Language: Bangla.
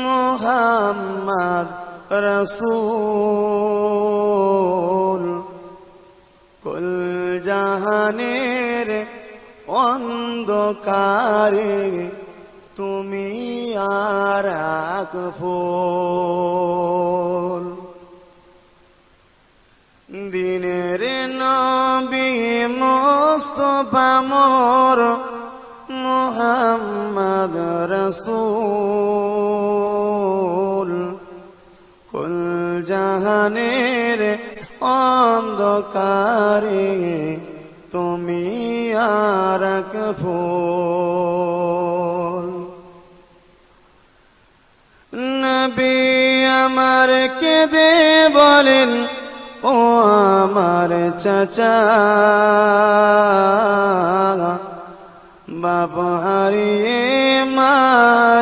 মুহাম্মদ রসূল কুল জাহানের অন্ধকারে তুমি আর এক ফুল। দিনের নবী মুস্তাফা মোর মুহাম্মদ রসূল কুল জাহানের অন্ধকারে তুমি আর এক ফুল। নবী আমার কেঁদে বলেন ও আমার চাচা, বাপ হারিয়ে মা